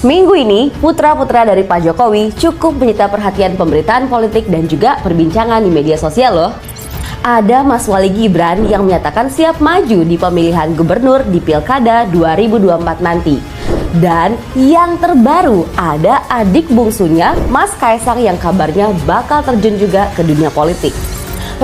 Minggu ini, putra-putra dari Pak Jokowi cukup menyita perhatian pemberitaan politik dan juga perbincangan di media sosial loh. Ada Mas Wali Gibran yang menyatakan siap maju di pemilihan gubernur di Pilkada 2024 nanti. Dan yang terbaru, ada adik bungsunya Mas Kaisang yang kabarnya bakal terjun juga ke dunia politik.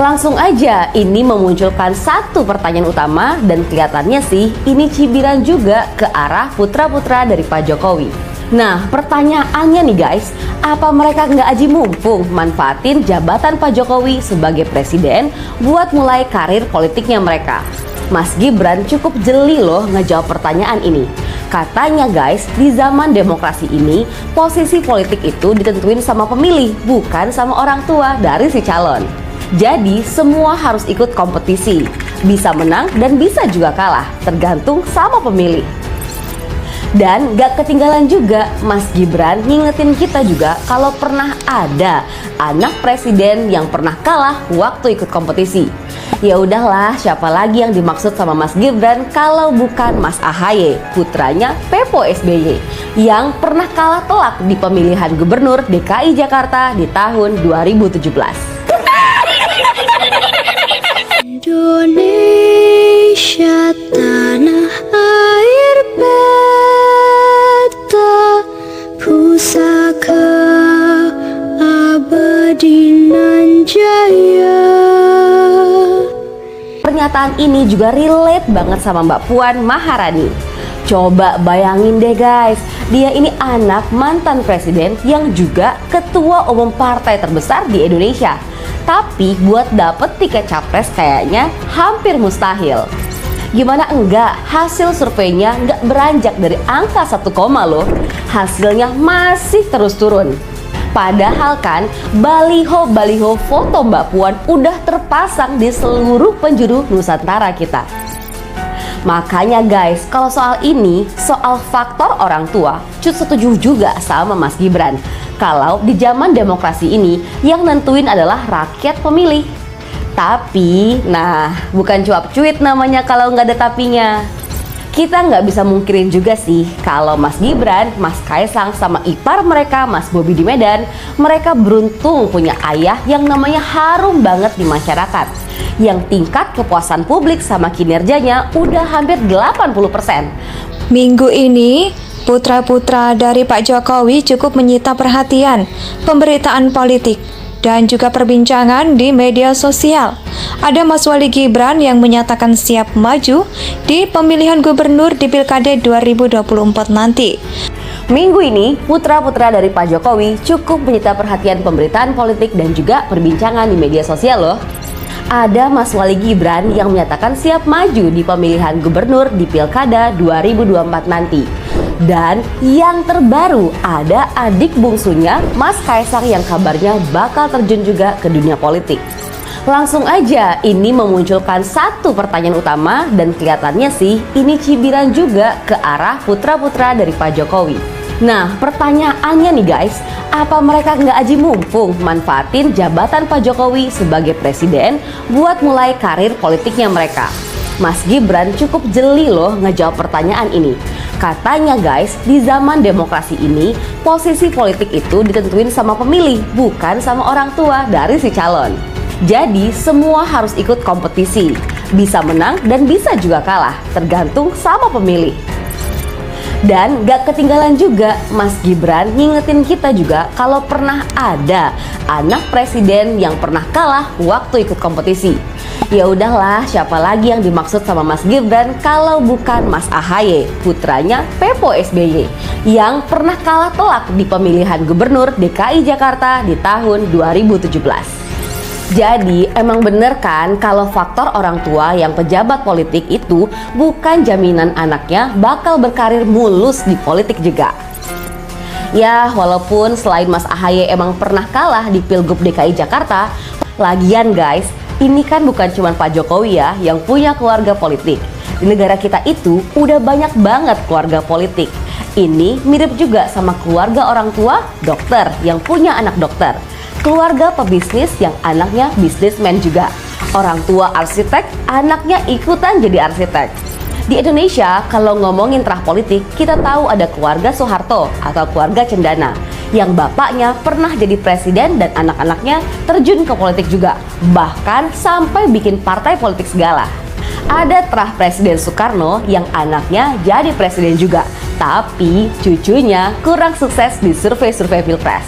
Langsung aja, ini memunculkan satu pertanyaan utama dan kelihatannya sih ini cibiran juga ke arah putra-putra dari Pak Jokowi. Nah, pertanyaannya nih guys, apa mereka nggak aji mumpung manfaatin jabatan Pak Jokowi sebagai presiden buat mulai karir politiknya mereka? Mas Gibran cukup jeli loh ngejawab pertanyaan ini. Katanya guys, di zaman demokrasi ini, posisi politik itu ditentuin sama pemilih, bukan sama orang tua dari si calon. Jadi semua harus ikut kompetisi, bisa menang dan bisa juga kalah, tergantung sama pemilih. Dan gak ketinggalan juga, Mas Gibran ngingetin kita juga kalau pernah ada anak presiden yang pernah kalah waktu ikut kompetisi. Ya udahlah, siapa lagi yang dimaksud sama Mas Gibran kalau bukan Mas AHY, putranya Pepo SBY, yang pernah kalah telak di pemilihan gubernur DKI Jakarta di tahun 2017. Indonesia tanah air beta pusaka abadi nan jaya. Pernyataan ini juga relate banget sama Mbak Puan Maharani. Coba bayangin deh guys, dia ini anak mantan presiden yang juga ketua umum partai terbesar di Indonesia. Tapi buat dapet tiket capres kayaknya hampir mustahil. Gimana enggak, hasil surveinya enggak beranjak dari angka 1, loh. Hasilnya masih terus turun. Padahal kan baliho-baliho foto Mbak Puan udah terpasang di seluruh penjuru Nusantara kita. Makanya guys, kalau soal ini, soal faktor orang tua, Cut setuju juga sama Mas Gibran. Kalau di zaman demokrasi ini, yang nentuin adalah rakyat pemilih. Tapi, nah, bukan cuap-cuit namanya kalau nggak ada tapinya. Kita nggak bisa mungkirin juga sih kalau Mas Gibran, Mas Kaisang, sama ipar mereka, Mas Bobi di Medan, mereka beruntung punya ayah yang namanya harum banget di masyarakat, yang tingkat kepuasan publik sama kinerjanya udah hampir 80%. Minggu ini, putra-putra dari Pak Jokowi cukup menyita perhatian pemberitaan politik dan juga perbincangan di media sosial. Ada Mas Wali Gibran yang menyatakan siap maju di pemilihan gubernur di Pilkada 2024 nanti. Minggu ini, putra-putra dari Pak Jokowi cukup menyita perhatian pemberitaan politik dan juga perbincangan di media sosial loh. Ada Mas Wali Gibran yang menyatakan siap maju di pemilihan gubernur di Pilkada 2024 nanti. Dan yang terbaru, ada adik bungsunya Mas Kaisang yang kabarnya bakal terjun juga ke dunia politik. Langsung aja, ini memunculkan satu pertanyaan utama dan kelihatannya sih ini cibiran juga ke arah putra-putra dari Pak Jokowi. Nah, pertanyaannya nih guys, apa mereka nggak aji mumpung manfaatin jabatan Pak Jokowi sebagai presiden buat mulai karir politiknya mereka? Mas Gibran cukup jeli loh ngejawab pertanyaan ini. Katanya guys, di zaman demokrasi ini, posisi politik itu ditentuin sama pemilih, bukan sama orang tua dari si calon. Jadi semua harus ikut kompetisi, bisa menang dan bisa juga kalah, tergantung sama pemilih. Dan gak ketinggalan juga, Mas Gibran ngingetin kita juga kalau pernah ada anak presiden yang pernah kalah waktu ikut kompetisi. Ya udahlah, siapa lagi yang dimaksud sama Mas Gibran kalau bukan Mas AHY, putranya Pepo SBY, yang pernah kalah telak di pemilihan gubernur DKI Jakarta di tahun 2017. Jadi emang bener kan kalau faktor orang tua yang pejabat politik itu bukan jaminan anaknya bakal berkarir mulus di politik juga. Ya walaupun selain Mas AHY emang pernah kalah di Pilgub DKI Jakarta, lagian guys, ini kan bukan cuma Pak Jokowi ya yang punya keluarga politik. Di negara kita itu udah banyak banget keluarga politik. Ini mirip juga sama keluarga orang tua dokter yang punya anak dokter. Keluarga pebisnis yang anaknya bisnismen juga. Orang tua arsitek, anaknya ikutan jadi arsitek. Di Indonesia, kalau ngomongin terah politik, kita tahu ada keluarga Soeharto atau keluarga Cendana yang bapaknya pernah jadi presiden dan anak-anaknya terjun ke politik juga, bahkan sampai bikin partai politik segala. Ada terah Presiden Soekarno yang anaknya jadi presiden juga, tapi cucunya kurang sukses di survei-survei Pilpres.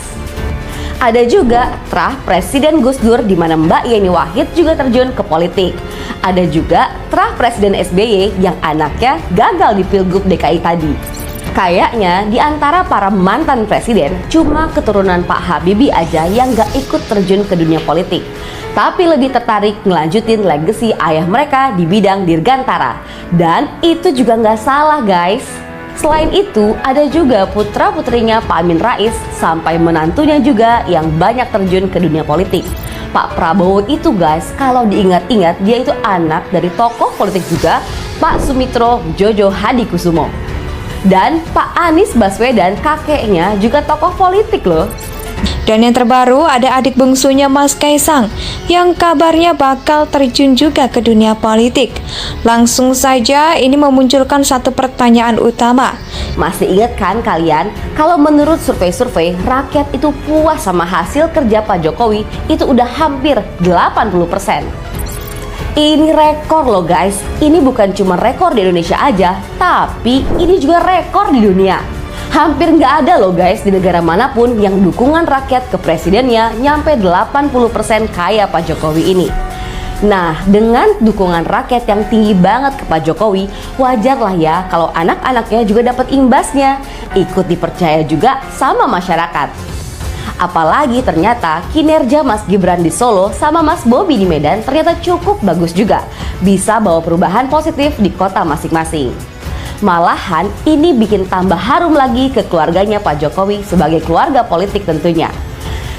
Ada juga terah Presiden Gus Dur di mana Mbak Yeni Wahid juga terjun ke politik. Ada juga terah Presiden SBY yang anaknya gagal di Pilgub DKI tadi. Kayaknya di antara para mantan presiden, cuma keturunan Pak Habibie aja yang gak ikut terjun ke dunia politik, tapi lebih tertarik ngelanjutin legacy ayah mereka di bidang dirgantara. Dan itu juga gak salah guys. Selain itu, ada juga putra-putrinya Pak Amin Rais sampai menantunya juga yang banyak terjun ke dunia politik. Pak Prabowo itu guys, kalau diingat-ingat dia itu anak dari tokoh politik juga, Pak Sumitro Jojo Hadikusumo. Dan Pak Anies Baswedan kakeknya juga tokoh politik loh. Dan yang terbaru ada adik bungsunya Mas Kaisang yang kabarnya bakal terjun juga ke dunia politik. Langsung saja ini memunculkan satu pertanyaan utama. Masih ingat kan kalian, kalau menurut survei-survei, rakyat itu puas sama hasil kerja Pak Jokowi itu udah hampir 80%. Ini rekor loh guys, ini bukan cuma rekor di Indonesia aja, tapi ini juga rekor di dunia. Hampir nggak ada loh guys di negara manapun yang dukungan rakyat ke presidennya nyampe 80% kayak Pak Jokowi ini. Nah, dengan dukungan rakyat yang tinggi banget ke Pak Jokowi, wajar lah ya kalau anak-anaknya juga dapat imbasnya, ikut dipercaya juga sama masyarakat. Apalagi ternyata kinerja Mas Gibran di Solo sama Mas Bobi di Medan ternyata cukup bagus juga, bisa bawa perubahan positif di kota masing-masing. Malahan ini bikin tambah harum lagi ke keluarganya Pak Jokowi sebagai keluarga politik tentunya.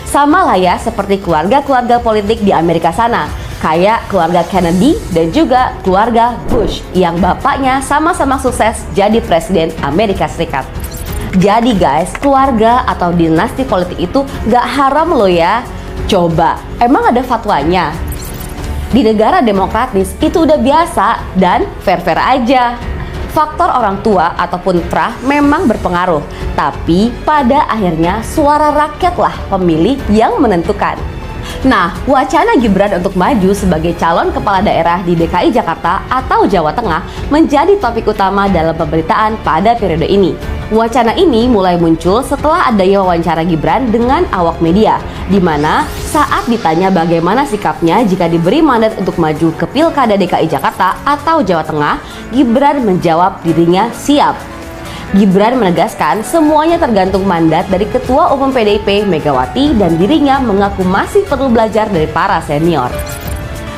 Sama lah ya seperti keluarga-keluarga politik di Amerika sana, kayak keluarga Kennedy dan juga keluarga Bush yang bapaknya sama-sama sukses jadi presiden Amerika Serikat. Jadi guys, keluarga atau dinasti politik itu gak haram loh ya. Coba, emang ada fatwanya? Di negara demokratis itu udah biasa dan fair-fair aja. Faktor orang tua ataupun terah memang berpengaruh, tapi pada akhirnya suara rakyatlah pemilih yang menentukan. Nah, wacana Gibran untuk maju sebagai calon kepala daerah di DKI Jakarta atau Jawa Tengah menjadi topik utama dalam pemberitaan pada periode ini. Wacana ini mulai muncul setelah adanya wawancara Gibran dengan awak media, di mana saat ditanya bagaimana sikapnya jika diberi mandat untuk maju ke Pilkada DKI Jakarta atau Jawa Tengah, Gibran menjawab dirinya siap. Gibran menegaskan semuanya tergantung mandat dari Ketua Umum PDIP Megawati dan dirinya mengaku masih perlu belajar dari para senior.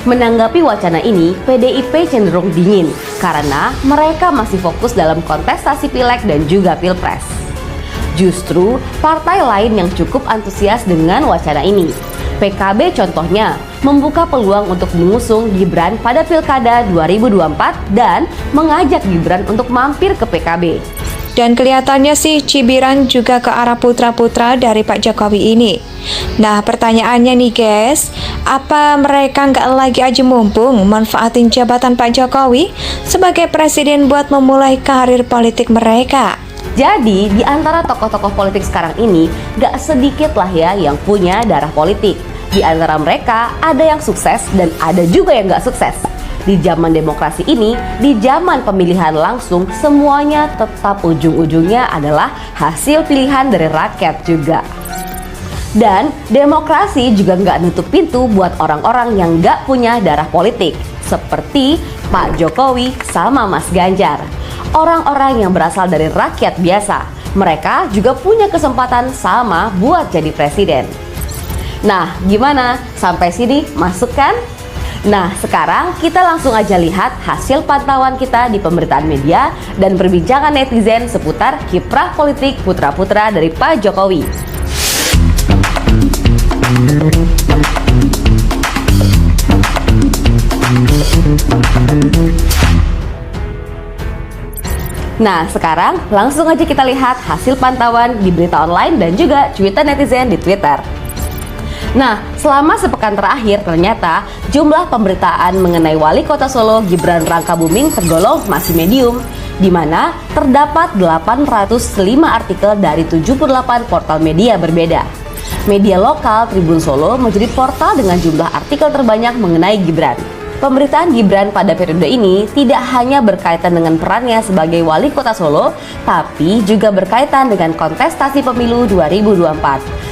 Menanggapi wacana ini, PDIP cenderung dingin karena mereka masih fokus dalam kontestasi Pileg dan juga Pilpres. Justru partai lain yang cukup antusias dengan wacana ini. PKB contohnya membuka peluang untuk mengusung Gibran pada Pilkada 2024 dan mengajak Gibran untuk mampir ke PKB. Dan kelihatannya sih cibiran juga ke arah putra-putra dari Pak Jokowi ini. Nah, pertanyaannya nih guys, apa mereka nggak lagi aja mumpung manfaatin jabatan Pak Jokowi sebagai presiden buat memulai karir politik mereka? Jadi di antara tokoh-tokoh politik sekarang ini gak sedikit lah ya yang punya darah politik. Di antara mereka ada yang sukses dan ada juga yang gak sukses. Di zaman demokrasi ini, di zaman pemilihan langsung, semuanya tetap ujung-ujungnya adalah hasil pilihan dari rakyat juga. Dan demokrasi juga nggak nutup pintu buat orang-orang yang nggak punya darah politik, seperti Pak Jokowi sama Mas Ganjar. Orang-orang yang berasal dari rakyat biasa, mereka juga punya kesempatan sama buat jadi presiden. Nah, gimana? Sampai sini masuk kan? Nah, sekarang kita langsung aja lihat hasil pantauan kita di pemberitaan media dan perbincangan netizen seputar kiprah politik putra-putra dari Pak Jokowi. Nah, sekarang langsung aja kita lihat hasil pantauan di berita online dan juga cuitan netizen di Twitter. Nah, selama sepekan terakhir ternyata jumlah pemberitaan mengenai Wali Kota Solo Gibran Rakabuming tergolong masih medium, di mana terdapat 805 artikel dari 78 portal media berbeda. Media lokal Tribun Solo menjadi portal dengan jumlah artikel terbanyak mengenai Gibran. Pemberitaan Gibran pada periode ini tidak hanya berkaitan dengan perannya sebagai Wali Kota Solo, tapi juga berkaitan dengan kontestasi pemilu 2024.